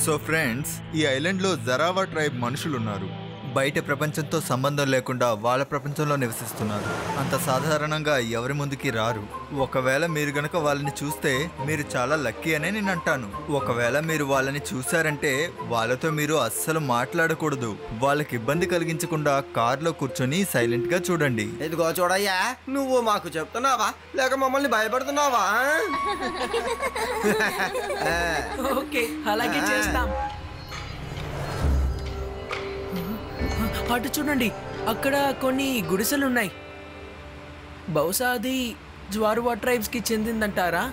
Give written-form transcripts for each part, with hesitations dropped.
So friends, ఈ ఐలాండ్లో జరావా tribe మనుషులున్నారు. బయట ప్రపంచంతో సంబంధం లేకుండా వాళ్ళ ప్రపంచంలో నివసిస్తున్నారు. అంత సాధారణంగా ఎవరి ముందుకి రారు. ఒకవేళ మీరు గనక వాళ్ళని చూస్తే మీరు చాలా లక్కీ అనే నేను అంటాను. ఒకవేళ మీరు వాళ్ళని చూశారంటే వాళ్ళతో మీరు అస్సలు మాట్లాడకూడదు. వాళ్ళకి ఇబ్బంది కలిగించకుండా కార్లో కూర్చొని సైలెంట్ గా చూడండి. ఇదిగో చూడయ్యా, నువ్వు మాకు చెప్తున్నావా లేక మమ్మల్ని భయపడుతున్నావా? ఓకే, అలాగే చేస్తాం. అటు చూడండి, అక్కడ కొన్ని గుడిసెలున్నాయి. బహుశా అది జ్వారువా ట్రైబ్స్ కి చెందిందంటారా?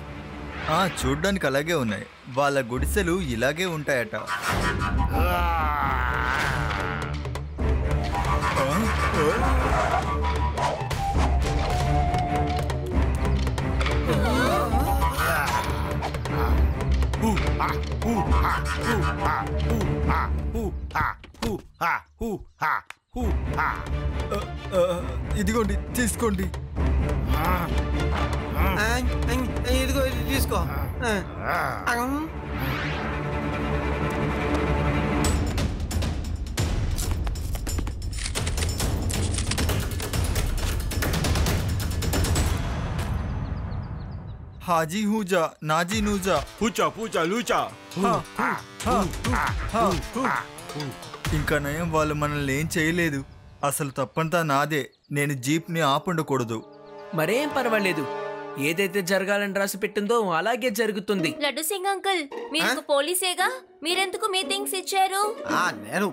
చూడ్డానికి అలాగే ఉన్నాయి. వాళ్ళ గుడిసెలు ఇలాగే ఉంటాయట. ఇదిగోండి, తీసుకోండి. ఇదిగో ఇది తీసుకో. హాజీ హూజా, నాజీ నూజా, పూచా పూచా లూచా. ఇంకా నయం, వాళ్ళు మనల్ని ఏం చేయలేదు. అసలు తప్పంతా నాదే. నేను జీప్ని ఆపుండకూడదు. మరేం పర్వాలేదు, ఏదైతే జరగాలని రాసి పెట్టిందో అలాగే జరుగుతుంది. లడ్డు సింగ్ అంకుల్, మీరు పోలీసేగా, మీరెందుకు మీ థింగ్స్ ఇచ్చారు? నేను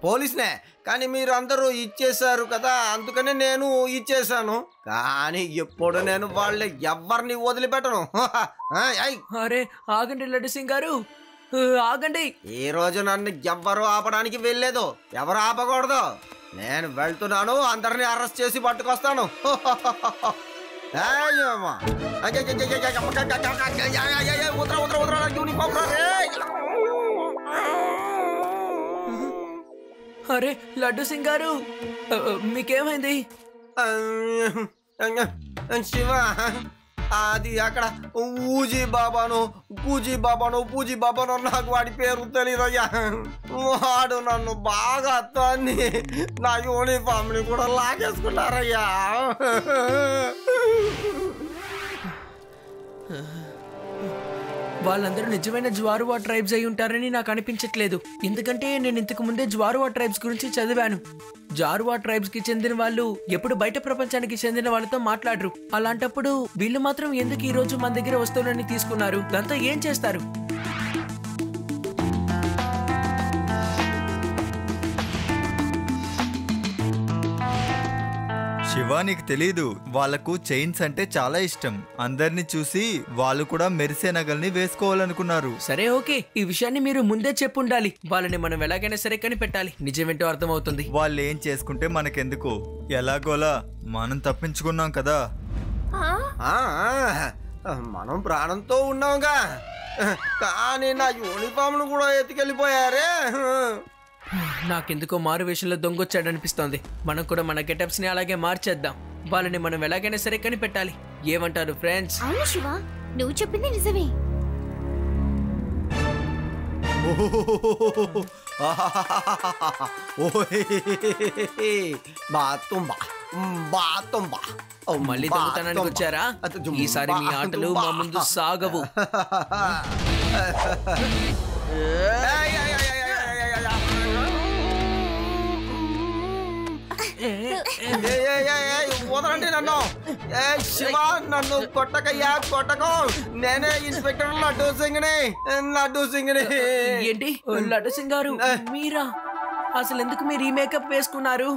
పోలీసునే, కానీ మీరు అందరూ ఇచ్చేసారు కదా, అందుకనే నేను ఇచ్చేసాను. కానీ ఎప్పుడు నేను వాళ్ళ ఎవరిని వదిలిపెట్టను. అరే ఆగండి లడ్డు సింగ్ గారు, ఆగండి. ఈ రోజు నన్ను ఎవ్వరు ఆపడానికి వెళ్ళలేదు, ఎవరు ఆపకూడదు. నేను వెళ్తున్నాను, అందరినీ అరెస్ట్ చేసి పట్టుకొస్తాను. అరే లడ్డు సింగ్ గారు, మీకేమైంది? శివ, అది అక్కడ పూజీ బాబాను నాకు వాడి పేరు తెలియదయ్యా. వాడు నన్ను బాగా తన్ని నా యూనిఫామ్ని కూడా లాగేసుకున్నారయ్యా. వాళ్ళందరూ నిజమైన జ్వారువా ట్రైబ్స్ అయి ఉంటారని నాకు అనిపించట్లేదు. ఎందుకంటే నేను ఇంతకు ముందే జ్వారువా ట్రైబ్స్ గురించి చదివాను. జారువా ట్రైబ్స్ కి చెందిన వాళ్ళు ఎప్పుడు బయట ప్రపంచానికి చెందిన వాళ్ళతో మాట్లాడరు. అలాంటప్పుడు వీళ్ళు మాత్రం ఎందుకు ఈ రోజు మన దగ్గర వస్తువులని తీసుకున్నారు? దాంతో ఏం చేస్తారు? శివ, నీకు తెలీదు, వాళ్లకు చైన్స్ అంటే చాలా ఇష్టం. అందరిని చూసి వాళ్ళు కూడా మెరిసే నగల్ని వేసుకోవాలనుకున్నారు. సరే ఓకే, ఈ విషయాన్ని మీరు ముందే చెప్పుండాలి. వాళ్ళని మనం ఎలాగైనా సరే కనిపెట్టాలి. నిజమేంటో అర్థమవుతుంది. వాళ్ళు ఏం చేసుకుంటే మనకెందుకు? ఎలాగోలా మనం తప్పించుకున్నాం కదా. మనం ప్రాణంతో ఉన్నాంగా, కానీ నా యూనిఫామ్ ను కూడా ఎత్తుకెళ్ళిపోయారే. నాకెందుకో మారు వేషంలో దొంగొచ్చాడనిపిస్తోంది. మనం కూడా మన గెటప్స్ ని అలాగే మార్చేద్దాం. వాళ్ళని మనం ఎలాగైనా సరే కనిపెట్టాలి. ఏమంటారు ఫ్రెండ్స్? అవును శివ, నువ్వు చెప్పింది నిజమే. మళ్ళీ దొంగతనానికి వచ్చారా? ఈసారి మీ ఆటలు మా ముందు సాగవు. వదలండి నన్ను. శివ, నన్ను కొట్టకయ్యా, కొట్టకు. నేనే ఇన్స్పెక్టర్ లడ్డు సింగ్ ని. ఏంటి లడ్డు సింగ్ గారు, మీరా? అసలు ఎందుకు మీరు ఈ మేకప్ వేసుకున్నారు?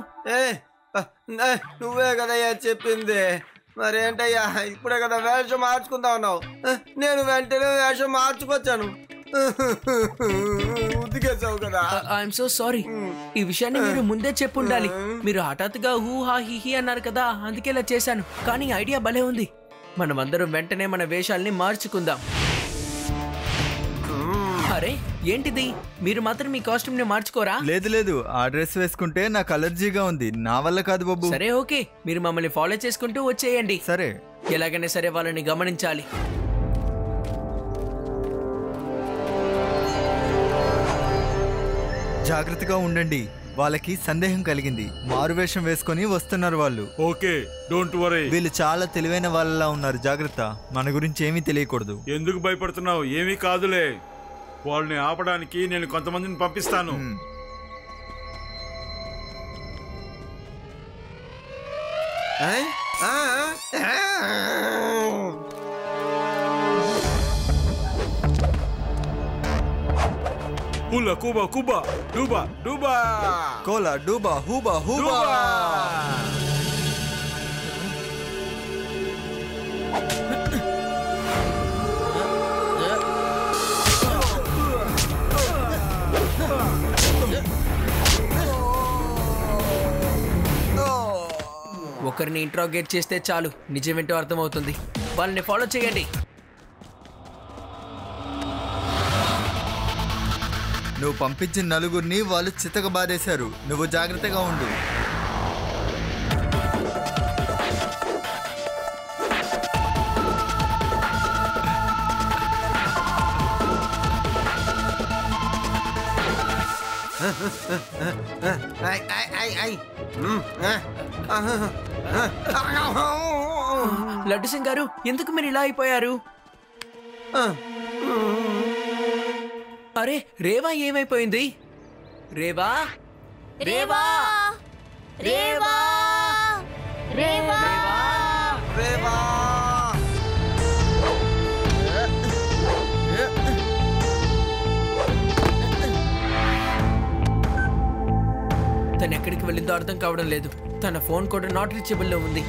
నువ్వే కదయ్యా చెప్పింది. మరేంటయ్యా, ఇప్పుడే కదా వేషం మార్చుకుంటా ఉన్నావు. నేను వెంటనే వేషం మార్చుకొచ్చాను. ఉతికేసావు కదా. I'm so sorry. ఈ విషయాన్ని మీరు ముందే చెప్పుండాలి. మీరు హఠాత్తుగా హూ హా హి అన్నారు కదా, అందుకే ఇలా చేశాను. కానీ ఐడియా భలే ఉంది. మనం అందరం వెంటనే మన వేషాల్ని మార్చుకుందాం. అరే ఏంటిది, మీరు మాత్రం మీ కాస్ట్యూమ్ ని మార్చుకోరా? లేదు లేదు, ఆ డ్రెస్ వేసుకుంటే నాకు అలర్జీగా ఉంది, నా వల్ల కాదు బాబు. సరే ఓకే, మీరు మమ్మల్ని ఫాలో చేసుకుంటూ వచ్చేయండి. సరే. ఎలాగైనా సరే వాళ్ళని గమనించాలి. జాగ్రత్తగా ఉండండి. వాళ్ళకి సందేహం కలిగింది. మారువేషం వేసుకొని వస్తున్నారు వాళ్ళు. Okay, don't worry. వీళ్ళు చాలా తెలివైన వాళ్ళలా ఉన్నారు. జాగ్రత్త, మన గురించి ఏమీ తెలియకూడదు. ఎందుకు భయపడుతున్నావు? ఏమీ కాదులే. వాళ్ళని ఆపడానికి నేను కొంతమందిని పంపిస్తాను. Hula, Cuba, Cuba, Duba, Duba. Kola డూబా హూబా హూబా. ఒకరిని ఇంట్రాగేట్ చేస్తే చాలు, నిజమేంటో అర్థమవుతుంది. వాళ్ళని ఫాలో చేయండి. నువ్వు పంపించిన నలుగురిని వాళ్ళు చితకబారేశారు. నువ్వు జాగ్రత్తగా ఉండు. లడ్డు సింగ్ గారు, ఎందుకు మీరు ఇలా అయిపోయారు? అరే, రేవా ఏమైపోయింది? రేవా రేవా రేవా రేవా రేవా తను ఎక్కడికి వెళ్ళిందో అర్థం కావడం లేదు. తన ఫోన్ కూడా నాట్ రీచబుల్లో ఉంది.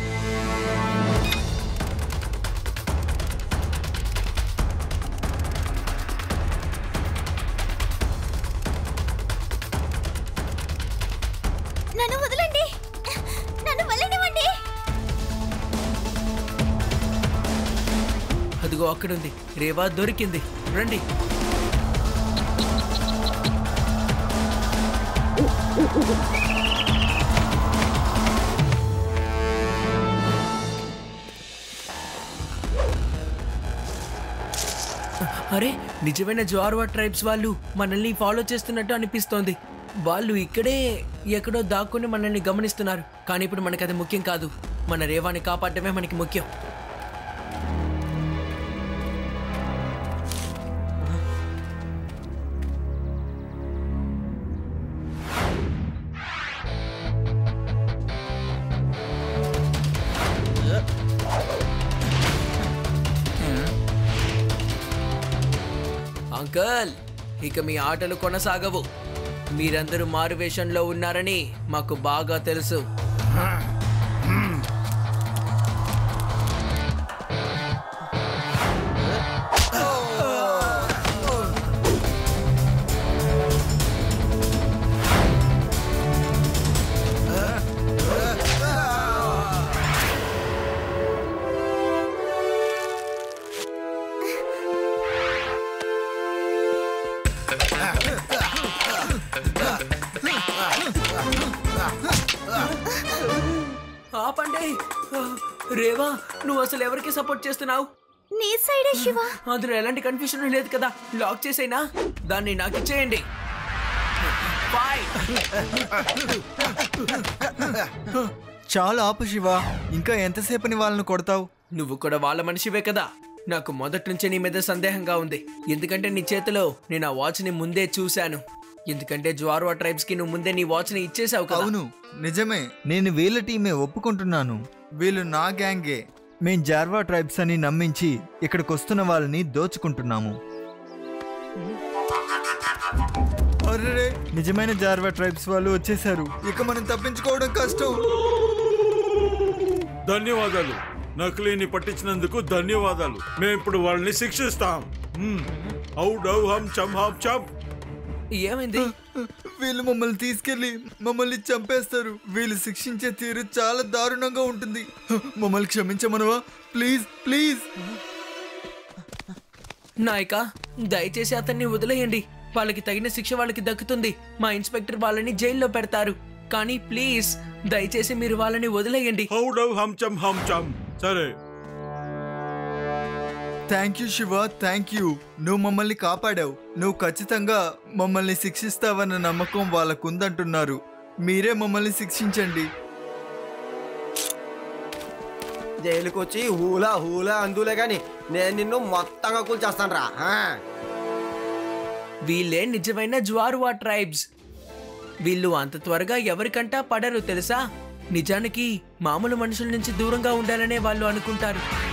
నన్ను వదలండి, నన్ను వెళ్ళనివ్వండి. అదిగో అక్కడుంది. రేవా దొరికింది. రండి. అరే, నిజమైన జార్వా ట్రైబ్స్ వాళ్ళు మనల్ని ఫాలో చేస్తున్నట్టు అనిపిస్తోంది. వాళ్ళు ఇక్కడే ఎక్కడో దాక్కుని మనల్ని గమనిస్తున్నారు. కానీ ఇప్పుడు మనకి అది ముఖ్యం కాదు. మన రేవాని కాపాడటమే మనకి ముఖ్యం. అంకల్, ఇక మీ ఆటలు కొనసాగవు. మీరందరూ మారువేషంలో ఉన్నారని మాకు బాగా తెలుసు. ఆపండి. రేవా, నువ్వు అసలు ఎవరికి సపోర్ట్ చేస్తున్నావు? నీ సైడే శివ. అందులో ఎలాంటి కన్ఫ్యూషన్ లేదు కదా. లాక్ చేసేనా? దాన్ని నాకు ఇచ్చేయండి. చాలా ఆపు శివ. ఇంకా ఎంతసేపని వాళ్ళని కొడతావు? నువ్వు కూడా వాళ్ళ మనిషివే కదా. నాకు మొదటి నుంచే నీ మీద సందేహంగా ఉంది. ఎందుకంటే నీ చేతిలో నేను ఆ వాచ్ని ముందే చూశాను. ఎందుకంటే జార్వా ట్రైబ్స్ కి నువ్వు ముందే నీ వాచ్ని ఇచ్చేసావు కదా. అవును, నిజమే. నేను వీళ్ళ టీమే, ఒప్పుకుంటున్నాను. వీళ్ళు నా గ్యాంగే. మేం జార్వా ట్రైబ్స్ అని నమ్మించి ఇక్కడికి వస్తున్న వాళ్ళని దోచుకుంటున్నాము. అరే, నిజమైన జార్వా ట్రైబ్స్ వాళ్ళు వచ్చేసారు. ఇక మనం తప్పించుకోవడం కష్టం. ధన్యవాదాలు. నకిలీని పట్టించినందుకు ధన్యవాదాలు. మేము ఇప్పుడు వాళ్ళని శిక్షిస్తాం. ఏమైంది? వీళ్ళు మమ్మల్ని తీసుకెళ్లి మమ్మల్ని చంపేస్తారు. వీళ్ళు శిక్షించే తీరు చాలా దారుణంగా ఉంటుంది. మమ్మల్ని క్షమించమనవా? Please please. నాయక, దయచేసి అతన్ని వదిలేయండి. వాళ్ళకి తగిన శిక్ష వాళ్ళకి దక్కుతుంది. మా ఇన్స్పెక్టర్ వాళ్ళని జైల్లో పెడతారు. కానీ ప్లీజ్, దయచేసి మీరు వాళ్ళని వదిలేయండి. సరే, thank you Shiva, thank you. నువ్వు మమ్మల్ని కాపాడావు. నువ్వు ఖచ్చితంగా మమ్మల్ని శిక్షిస్తావన్న నమ్మకం వాళ్ళకుందంటున్నారు. మీరే మమ్మల్ని శిక్షించండి. జైలుకి వచ్చి హూలా హూలా అందులే గాని నేను నిన్ను మొత్తంగా కూల్చేస్తాను రా. వీళ్ళే నిజమైన జ్వారువా ట్రైబ్స్. వీళ్ళు అంత త్వరగా ఎవరికంటా పడరు తెలుసా. నిజానికి మామూలు మనుషుల నుంచి దూరంగా ఉండాలనే వాళ్ళు అనుకుంటారు.